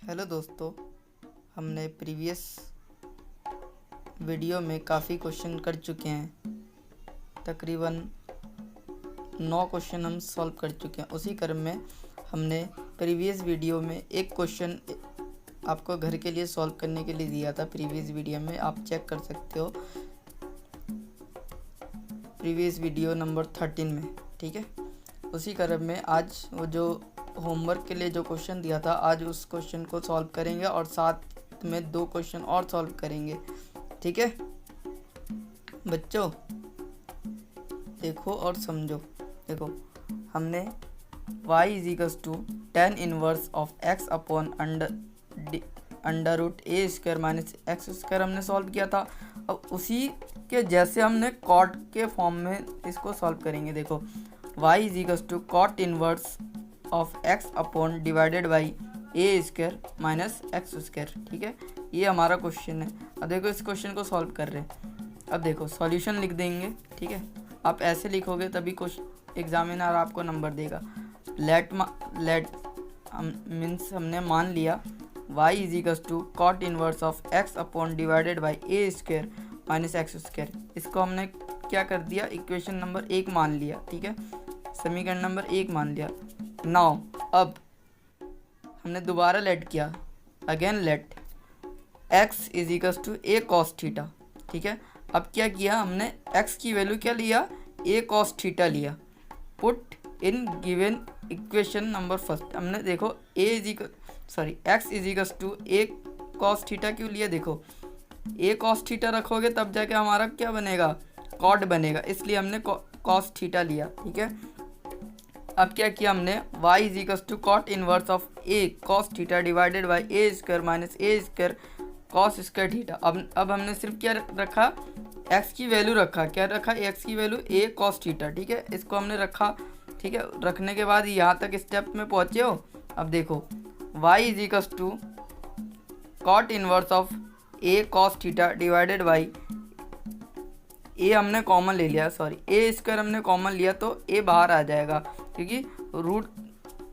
Hello दोस्तों, हमने previous video में काफ़ी क्वेश्चन कर चुके हैं। तकरीबन 9 क्वेश्चन हम सॉल्व कर चुके हैं। उसी क्रम में हमने प्रीवियस वीडियो में एक क्वेश्चन आपको घर के लिए सॉल्व करने के लिए दिया था। प्रीवियस वीडियो में आप चेक कर सकते हो, प्रीवियस वीडियो नंबर 13 में। ठीक है, उसी क्रम में आज वो जो होमवर्क के लिए जो क्वेश्चन दिया था, आज उस क्वेश्चन को सॉल्व करेंगे और साथ में 2 क्वेश्चन और सॉल्व करेंगे। ठीक है बच्चों, देखो और समझो। देखो, हमने y = tan inverse of x upon under root A square minus X square हमने सॉल्व किया था। अब उसी के जैसे हमने कॉट के फॉर्म में इसको सॉल्व करेंगे। देखो, y = cot inverse of x upon divided by A square minus X square. ठीक है, ये हमारा क्वेश्चन है। अब देखो, इस क्वेश्चन को सॉल्व कर रहे हैं। अब देखो, सॉल्यूशन लिख देंगे। ठीक है, आप ऐसे लिखोगे तभी कुछ एग्जामिनर आपको नंबर देगा। लेट मीन्स हमने मान लिया y = cot inverse of x upon divided by A square minus X square. इसको हमने क्या कर दिया, इक्वेशन नंबर 1 मान लिया। ठीक है, समीकरण नंबर 1 मान लिया। नाउ अब हमने दोबारा लेट किया, again let x = a cos theta. ठीक है, अब क्या किया हमने, x की वैल्यू क्या लिया, a cos थीटा लिया। Put in given equation number first. हमने देखो x = a cos थीटा क्यों लिया। देखो, a cos थीटा रखोगे तब जाके हमारा क्या बनेगा, कॉट बनेगा, इसलिए हमने cos थीटा लिया। ठीक है, अब क्या किया हमने, y = cot inverse of a cos theta divided by A square minus A square cos square theta. अब हमने सिर्फ क्या रखा, x की वैल्यू रखा। क्या रखा, x की वैल्यू a cos थीटा। ठीक है, इसको हमने रखा। ठीक है, रखने के बाद यहाँ तक स्टेप में पहुँचे हो। अब देखो, y = cot inverse of a cos theta divided by a हमने कॉमन ले लिया, सॉरी ए स्क्वायर हमने कॉमन लिया तो ए बाहर आ जाएगा क्योंकि रूट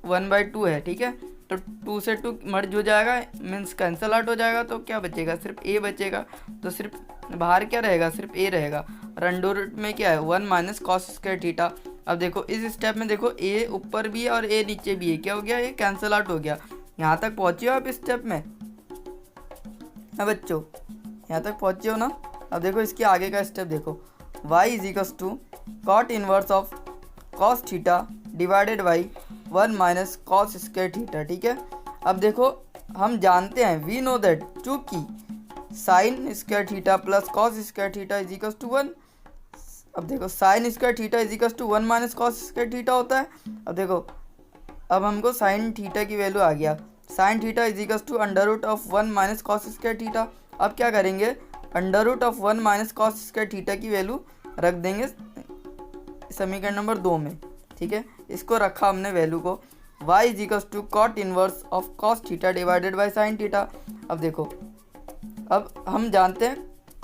1/2 है। ठीक है, तो 2 से 2 मर्ज हो जाएगा, मीन्स कैंसल आउट हो जाएगा, तो क्या बचेगा, सिर्फ ए बचेगा। तो सिर्फ बाहर क्या रहेगा, सिर्फ ए रहेगा। और अंडर रूट में क्या है, 1 माइनस कॉस स्क्वायर थीटा। अब देखो, इस स्टेप में देखो, ए ऊपर भी है और ए नीचे भी है। क्या हो गया, ये कैंसल आउट हो गया। यहाँ तक पहुँचे हो आप इस स्टेप में, हाँ बच्चों, यहाँ तक पहुँचे हो ना। अब देखो, इसके आगे का स्टेप देखो, y = cot inverse of cos theta divided by 1 minus cos square theta. ठीक है, अब देखो, हम जानते हैं, वी नो दैट, चूँकि sine square theta plus cos square theta = 1। अब देखो, sine square theta = 1 minus cos square theta होता है। अब देखो, अब हमको साइन थीटा की वैल्यू आ गया, sine theta = under root of 1 minus cos square theta. अब क्या करेंगे, under root of 1 minus cos square theta की वैल्यू रख देंगे समीकरण नंबर 2 में। ठीक है, इसको रखा हमने वैल्यू को, y = cot inverse of cos theta divided by sine theta. अब देखो, अब हम जानते हैं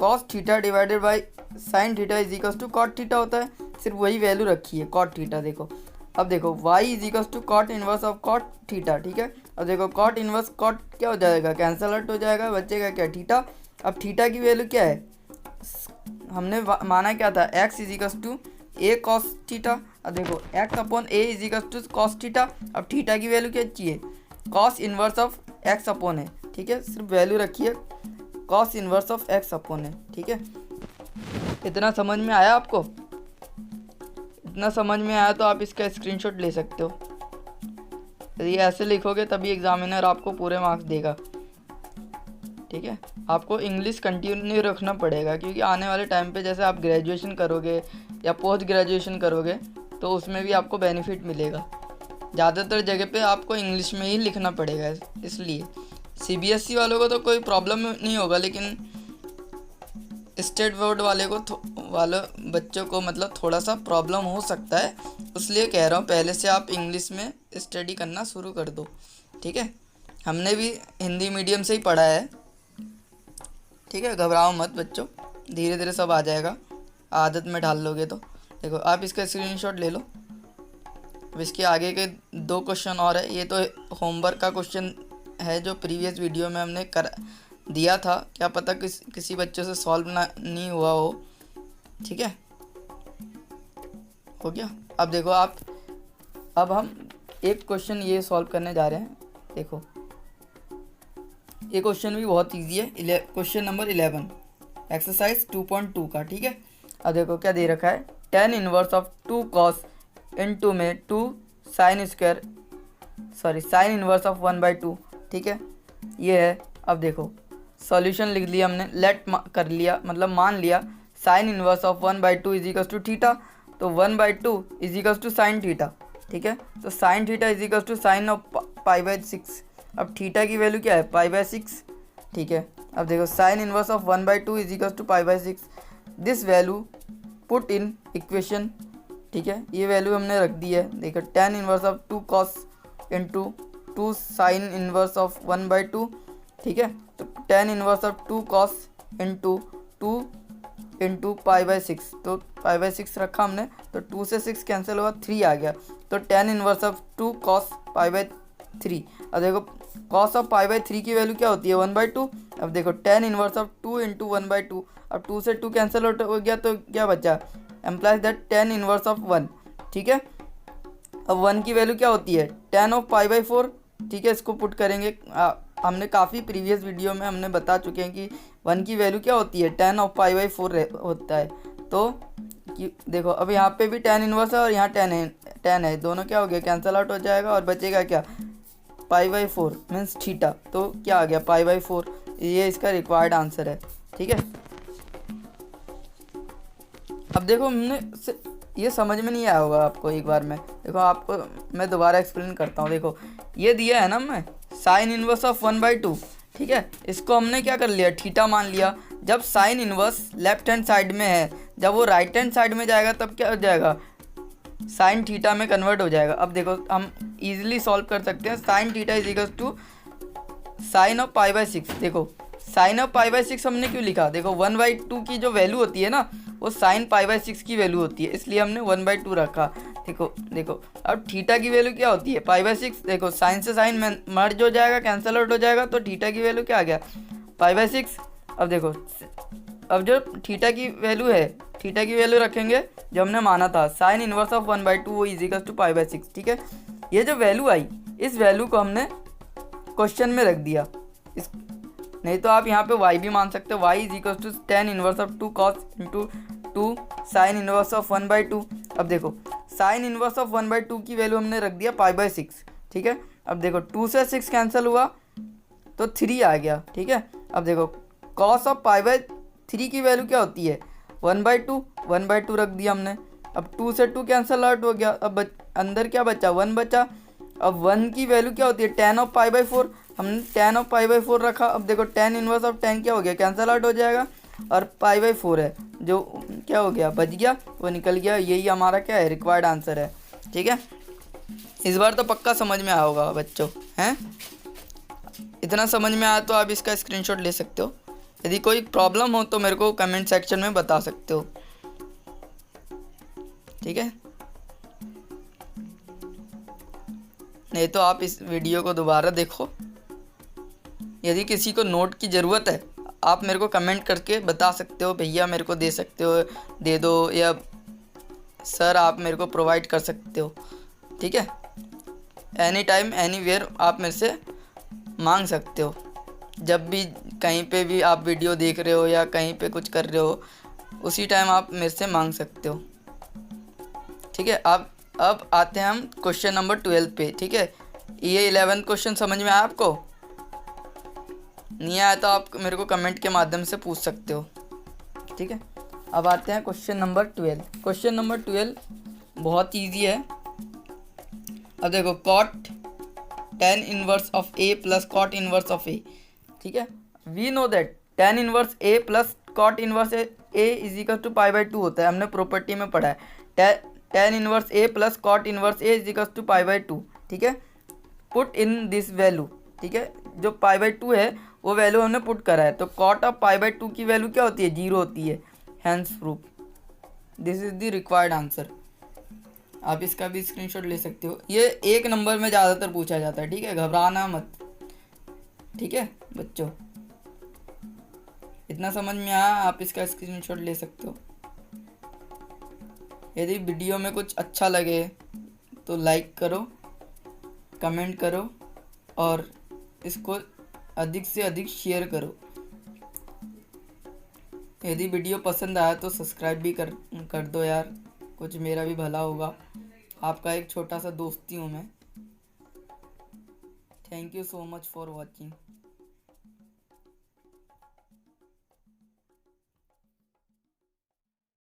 cos theta divided by sine theta = cot theta होता है, सिर्फ वही वैल्यू रखी है, कॉट थीटा। देखो, अब देखो, y = cot inverse of cot theta. ठीक है, अब देखो, कॉट इनवर्स कॉट क्या हो जाएगा, कैंसल आउट हो जाएगा, बचेगा क्या, थीटा। अब थीटा की वैल्यू क्या है, हमने माना क्या था, x = a cos थीटा। अब देखो, x upon a = cos theta. अब थीटा की वैल्यू क्या चाहिए, cos inverse of x upon है। ठीक है, सिर्फ वैल्यू रखी है cos inverse of x upon है। ठीक है, इतना समझ में आया आपको, इतना समझ में आया तो आप इसका स्क्रीनशॉट ले सकते हो। यदि ऐसे लिखोगे तभी एग्जामिनर आपको पूरे मार्क्स देगा। ठीक है, आपको इंग्लिश कंटिन्यू रखना पड़ेगा क्योंकि आने वाले टाइम पे जैसे आप ग्रेजुएशन करोगे या पोस्ट ग्रेजुएशन करोगे तो उसमें भी आपको बेनिफिट मिलेगा। ज़्यादातर जगह पे आपको इंग्लिश में ही लिखना पड़ेगा, इसलिए CBSE वालों को तो कोई प्रॉब्लम नहीं होगा, लेकिन स्टेट बोर्ड वाले बच्चों को मतलब थोड़ा सा प्रॉब्लम हो सकता है। इसलिए कह रहा हूँ, पहले से आप इंग्लिश में स्टडी करना शुरू कर दो। ठीक है, हमने भी हिंदी मीडियम से ही पढ़ा है। ठीक है, घबराओ मत बच्चों, धीरे धीरे सब आ जाएगा, आदत में ढाल लोगे तो। देखो, आप इसका स्क्रीनशॉट ले लो। अब इसके आगे के 2 क्वेश्चन और है, ये तो होमवर्क का क्वेश्चन है जो प्रीवियस वीडियो में हमने कर दिया था, क्या पता किसी बच्चों से सॉल्व नहीं हुआ हो। ठीक है, हो गया। अब देखो आप, अब हम एक क्वेश्चन ये सॉल्व करने जा रहे हैं। देखो ये क्वेश्चन भी बहुत इजी है, क्वेश्चन नंबर 11 एक्सरसाइज 2.2 का। ठीक है, अब देखो क्या दे रखा है, tan inverse of 2 cos into में 2 sin square sin inverse of 1/2। ठीक है, ये है। अब देखो सॉल्यूशन लिख लिया हमने, लेट कर लिया, मतलब मान लिया sin inverse of 1/2 is equal to theta, तो 1/2 is equal to sine theta. ठीक है, तो sine theta is equal to sine of π/6। अब थीटा की वैल्यू क्या है, π/6। ठीक है, अब देखो sine inverse of 1/2 is equal to π/6, this value put in equation. ठीक है, ये वैल्यू हमने रख दी है। देखो tan inverse of 2 cos into 2 sine inverse of 1/2। ठीक है, तो tan inverse of 2 cos into 2 into π/6, तो π/6 रखा हमने, तो 2 से 6 कैंसिल हुआ, 3 आ गया, तो tan इनवर्स ऑफ 2 cos π/3। अब देखो cos ऑफ π/3 की वैल्यू क्या होती है, 1/2। अब देखो tan इनवर्स ऑफ 2 इंटू 1/2, अब 2 से 2 कैंसिल हो गया, तो क्या बचा, implies that tan inverse of 1। ठीक है, अब 1 की वैल्यू क्या होती है, tan ऑफ π/4। ठीक है, इसको पुट करेंगे, हमने काफ़ी प्रीवियस वीडियो में हमने बता चुके हैं कि 1 की वैल्यू क्या होती है, tan ऑफ π/4 होता है। तो देखो अब यहाँ पे भी tan इनवर्स है और यहाँ tan है, दोनों क्या हो गया, कैंसिल आउट हो जाएगा, और बचेगा क्या, π/4 मीन्स थीटा, तो क्या आ गया, π/4। ये इसका रिक्वायर्ड आंसर है। ठीक है, अब देखो हमने ये समझ में नहीं आया होगा आपको, एक बार में देखो आपको मैं दोबारा एक्सप्लेन करता हूँ। देखो ये दिया है ना, मैं साइन इनवर्स ऑफ 1/2। ठीक है, इसको हमने क्या कर लिया, थीटा मान लिया। जब sine inverse left hand side में है, जब वो राइट हैंड साइड में जाएगा तब क्या हो जाएगा, साइन थीटा में कन्वर्ट हो जाएगा। अब देखो हम इजीली सॉल्व कर सकते हैं, sine theta is equal to sine of π/6। देखो साइन ऑफ π/6 हमने क्यों लिखा, देखो 1/2 की जो वैल्यू होती है ना, वो साइन π/6 की वैल्यू होती है, इसलिए हमने 1/2 रखा। देखो अब थीटा की वैल्यू क्या होती है, π/6। देखो साइन से साइन में मर्ज हो जाएगा, कैंसल आउट हो जाएगा, तो थीटा की वैल्यू क्या आ गया, π/6। अब देखो अब जो थीटा की वैल्यू है, थीटा की वैल्यू रखेंगे जो हमने माना था, साइन इनवर्स ऑफ 1/2 वो इज इक्वल टू π/6। ठीक है, ये जो वैल्यू आई, इस वैल्यू को हमने क्वेश्चन में रख दिया। इस नहीं तो आप यहाँ पे y भी मान सकते हो, y is equal to tan inverse of 2 cos into 2 sine inverse of 1/2। अब देखो साइन इनवर्स ऑफ 1/2 की वैल्यू हमने रख दिया π/6। ठीक है, अब देखो 2 से 6 कैंसिल हुआ, तो 3 आ गया। ठीक है, अब देखो cos ऑफ π/3 की वैल्यू क्या होती है, 1/2 रख दिया हमने। अब 2 से 2 कैंसिल आउट हो गया, अब अंदर क्या बचा, 1 बचा। अब 1 की वैल्यू क्या होती है, tan ऑफ π/4, हमने tan ऑफ π/4 रखा। अब देखो tan इनवर्स ऑफ tan क्या हो गया, कैंसिल आउट हो जाएगा, और π/4 है जो क्या हो गया, बच गया, वो निकल गया। यही हमारा क्या है, रिक्वायर्ड आंसर है। ठीक है, इस बार तो पक्का समझ में आया होगा बच्चों, हैं? इतना समझ में आया तो आप इसका स्क्रीनशॉट ले सकते हो। यदि कोई प्रॉब्लम हो तो मेरे को कमेंट सेक्शन में बता सकते हो। ठीक है, नहीं तो आप इस वीडियो को दोबारा देखो। यदि किसी को नोट की ज़रूरत है, आप मेरे को कमेंट करके बता सकते हो, भैया मेरे को दे सकते हो, दे दो, या सर आप मेरे को प्रोवाइड कर सकते हो। ठीक है, एनी टाइम एनीवेयर आप मेरे से मांग सकते हो। जब भी कहीं पे भी आप वीडियो देख रहे हो या कहीं पे कुछ कर रहे हो, उसी टाइम आप मेरे से मांग सकते हो। ठीक है, अब आते हैं हम क्वेश्चन नंबर 12 पे। ठीक है, ये 11 क्वेश्चन समझ में आया आपको? नहीं आया तो आप मेरे को कमेंट के माध्यम से पूछ सकते हो। ठीक है, अब आते हैं क्वेश्चन नंबर 12। क्वेश्चन नंबर 12 बहुत इजी है। अब देखो cot tan inverse of a plus cot inverse of a। ठीक है, we know that tan inverse a plus cot inverse a is equal to π/2 होता है, हमने प्रॉपर्टी में पढ़ा है। tan inverse a plus cot inverse a is equal to π/2। ठीक है, पुट इन दिस वैल्यू। ठीक है, जो π/2 है वो वैल्यू हमने पुट करा है, तो cot ऑफ π/2 की वैल्यू क्या होती है, 0 होती है। Hence proof this is the required answer. आप इसका भी स्क्रीनशॉट ले सकते हो। ये 1 नंबर में ज़्यादातर पूछा जाता है। ठीक है, घबराना मत, ठीक है बच्चों, इतना समझ में आया? आप इसका स्क्रीनशॉट ले सकते हो। यदि वीडियो में कुछ अच्छा लगे तो लाइक करो, कमेंट करो और इसको अधिक से अधिक शेयर करो। यदि वीडियो पसंद आया तो सब्सक्राइब भी कर दो यार, कुछ मेरा भी भला होगा। आपका एक छोटा सा दोस्ती हूँ मैं। Thank you so much for watching.